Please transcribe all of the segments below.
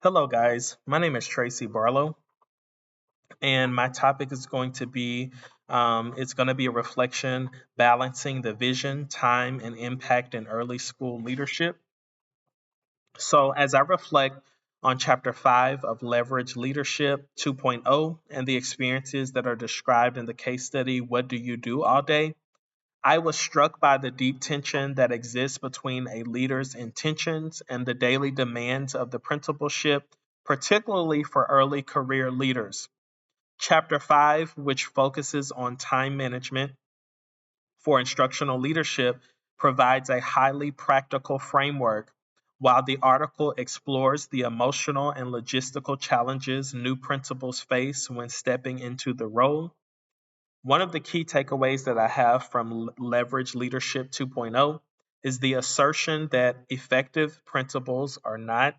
Hello, guys. My name is Tracy Barlow, and my topic is going to be it's going to be a reflection balancing the vision, time, and impact in early school leadership. So, as I reflect on Chapter 5 of Leverage Leadership 2.0 and the experiences that are described in the case study, What Do You Do All Day? I was struck by the deep tension that exists between a leader's intentions and the daily demands of the principalship, particularly for early career leaders. Chapter 5, which focuses on time management for instructional leadership, provides a highly practical framework, while the article explores the emotional and logistical challenges new principals face when stepping into the role. One of the key takeaways that I have from Leverage Leadership 2.0 is the assertion that effective principals are not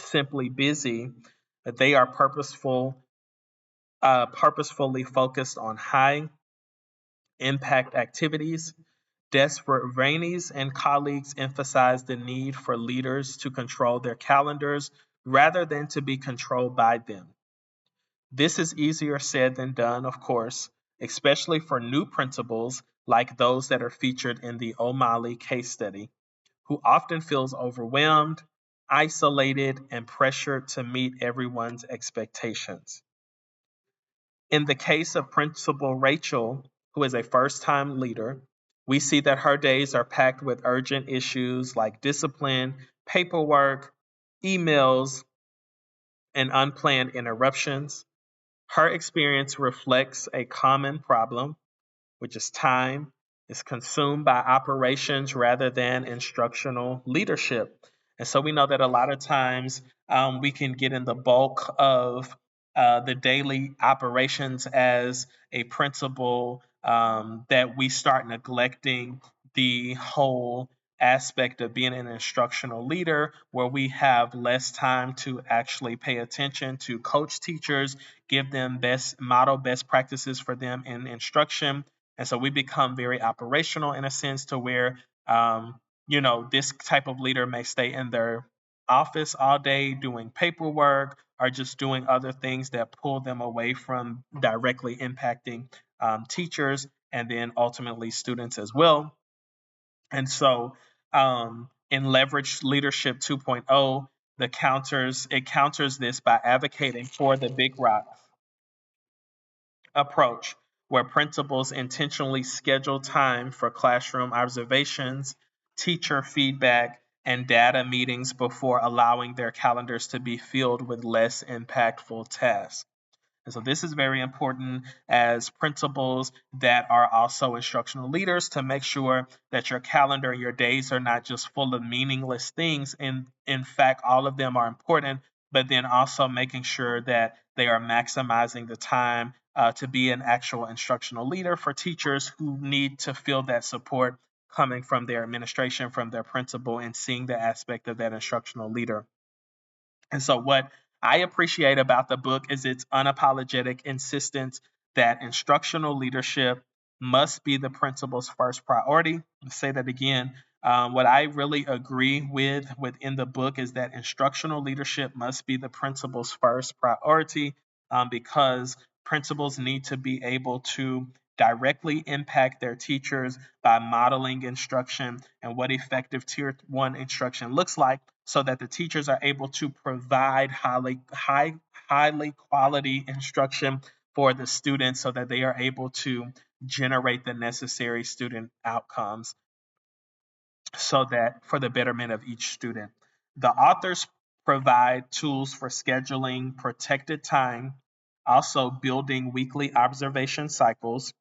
simply busy, but they are purposefully focused on high impact activities. Desperate Rainey's and colleagues emphasize the need for leaders to control their calendars rather than to be controlled by them. This is easier said than done, of course, especially for new principals like those that are featured in the O'Malley case study, who often feels overwhelmed, isolated, and pressured to meet everyone's expectations. In the case of Principal Rachel, who is a first time leader, we see that her days are packed with urgent issues like discipline, paperwork, emails, and unplanned interruptions. Her experience reflects a common problem, which is time is consumed by operations rather than instructional leadership. And so we know that a lot of times we can get in the bulk of the daily operations as a principle that we start neglecting the whole aspect of being an instructional leader, where we have less time to actually pay attention to coach teachers, give them best practices for them in instruction. And so we become very operational in a sense to where, this type of leader may stay in their office all day doing paperwork or just doing other things that pull them away from directly impacting teachers and then ultimately students as well. And so in Leverage Leadership 2.0, it counters this by advocating for the big rock approach, where principals intentionally schedule time for classroom observations, teacher feedback, and data meetings before allowing their calendars to be filled with less impactful tasks. And so this is very important as principals that are also instructional leaders to make sure that your calendar and your days are not just full of meaningless things. And in fact, all of them are important, but then also making sure that they are maximizing the time to be an actual instructional leader for teachers who need to feel that support coming from their administration, from their principal, and seeing the aspect of that instructional leader. And so, what I appreciate about the book is its unapologetic insistence that instructional leadership must be the principal's first priority. I'll say that again. What I really agree with within the book is that instructional leadership must be the principal's first priority because principals need to be able to directly impact their teachers by modeling instruction and what effective tier one instruction looks like so that the teachers are able to provide highly quality instruction for the students so that they are able to generate the necessary student outcomes so that for the betterment of each student. The authors provide tools for scheduling protected time, also building weekly observation cycles,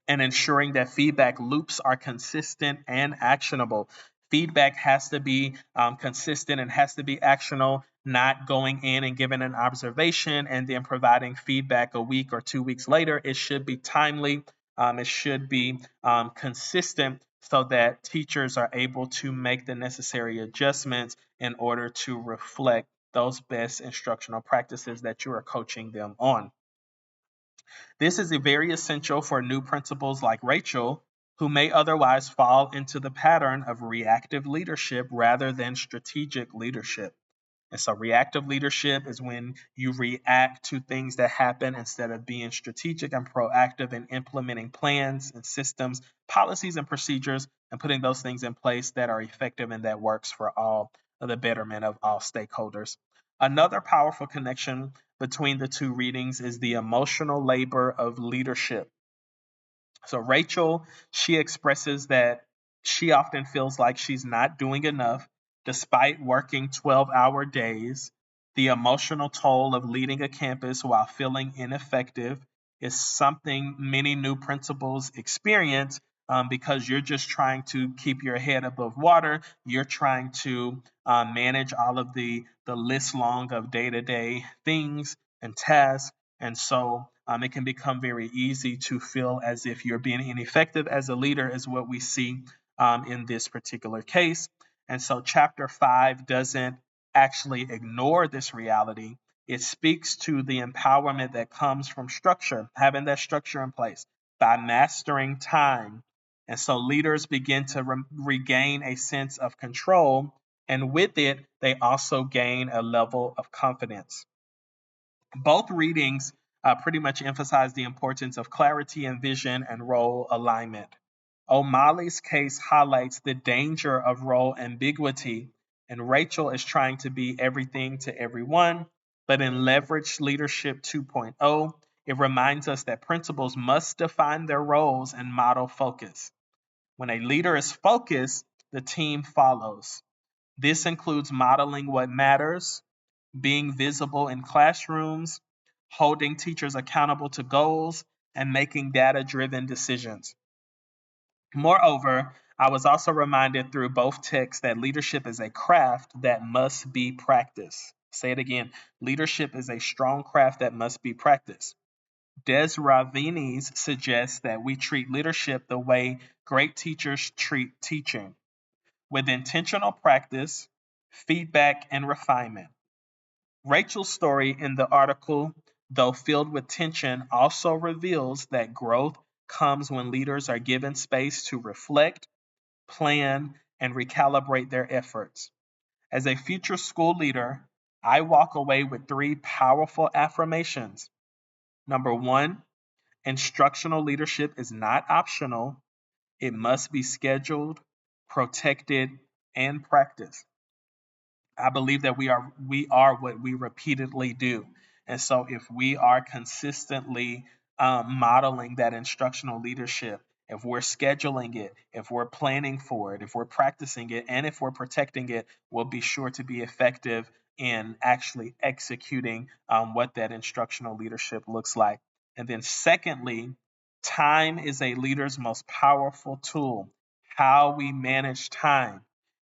and ensuring that feedback loops are consistent and actionable. Feedback has to be consistent and has to be actionable, not going in and giving an observation and then providing feedback a week or 2 weeks later. It should be timely, it should be consistent so that teachers are able to make the necessary adjustments in order to reflect those best instructional practices that you are coaching them on. This is very essential for new principals like Rachel, who may otherwise fall into the pattern of reactive leadership rather than strategic leadership. And so reactive leadership is when you react to things that happen instead of being strategic and proactive in implementing plans and systems, policies and procedures, and putting those things in place that are effective and that works for all of the betterment of all stakeholders. Another powerful connection between the two readings is the emotional labor of leadership. So Rachel, she expresses that she often feels like she's not doing enough despite working 12-hour days. The emotional toll of leading a campus while feeling ineffective is something many new principals experience because you're just trying to keep your head above water. You're trying to manage all of the list long of day-to-day things and tasks. And so it can become very easy to feel as if you're being ineffective as a leader, is what we see in this particular case. And so, chapter 5 doesn't actually ignore this reality. It speaks to the empowerment that comes from structure, having that structure in place by mastering time. And so, leaders begin to regain a sense of control, and with it, they also gain a level of confidence. Both readings pretty much emphasize the importance of clarity and vision and role alignment. O'Malley's case highlights the danger of role ambiguity, and Rachel is trying to be everything to everyone. But in Leverage Leadership 2.0, it reminds us that principals must define their roles and model focus. When a leader is focused, the team follows. This includes modeling what matters, being visible in classrooms, holding teachers accountable to goals, and making data-driven decisions. Moreover, I was also reminded through both texts that leadership is a craft that must be practiced. Say it again. Leadership is a strong craft that must be practiced. Des Ravinis suggests that we treat leadership the way great teachers treat teaching, with intentional practice, feedback, and refinement. Rachel's story in the article, though filled with tension, also reveals that growth comes when leaders are given space to reflect, plan, and recalibrate their efforts. As a future school leader, I walk away with 3 powerful affirmations. Number 1, instructional leadership is not optional, it must be scheduled, protected, and practiced. I believe that we are what we repeatedly do. And so if we are consistently modeling that instructional leadership, if we're scheduling it, if we're planning for it, if we're practicing it, and if we're protecting it, we'll be sure to be effective in actually executing what that instructional leadership looks like. And then secondly, time is a leader's most powerful tool. How we manage time.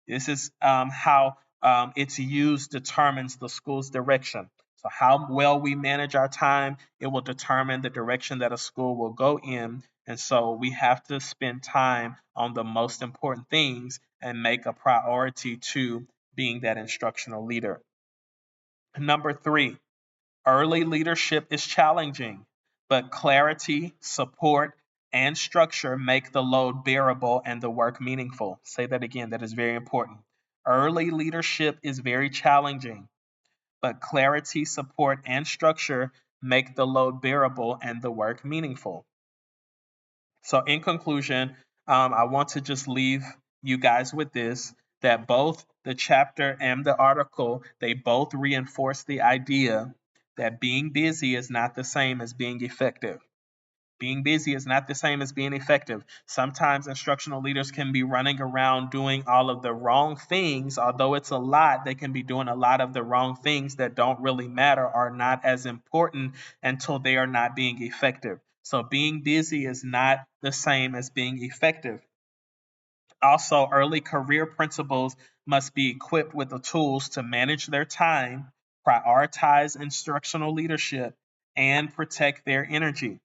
This is how its use determines the school's direction. So, how well we manage our time, it will determine the direction that a school will go in. And so, we have to spend time on the most important things and make a priority to being that instructional leader. Number 3, early leadership is challenging, but clarity, support, and structure make the load bearable and the work meaningful. Say that again, that is very important. Early leadership is very challenging, but clarity, support, and structure make the load bearable and the work meaningful. So, in conclusion, I want to just leave you guys with this, that both the chapter and the article, they both reinforce the idea that being busy is not the same as being effective. Being busy is not the same as being effective. Sometimes instructional leaders can be running around doing all of the wrong things. Although it's a lot, they can be doing a lot of the wrong things that don't really matter, are not as important until they are not being effective. So being busy is not the same as being effective. Also, early career principals must be equipped with the tools to manage their time, prioritize instructional leadership, and protect their energy.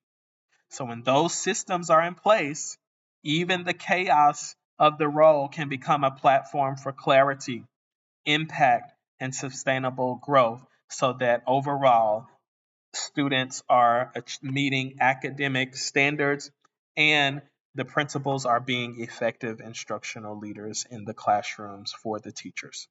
So when those systems are in place, even the chaos of the role can become a platform for clarity, impact, and sustainable growth so that overall students are meeting academic standards and the principals are being effective instructional leaders in the classrooms for the teachers.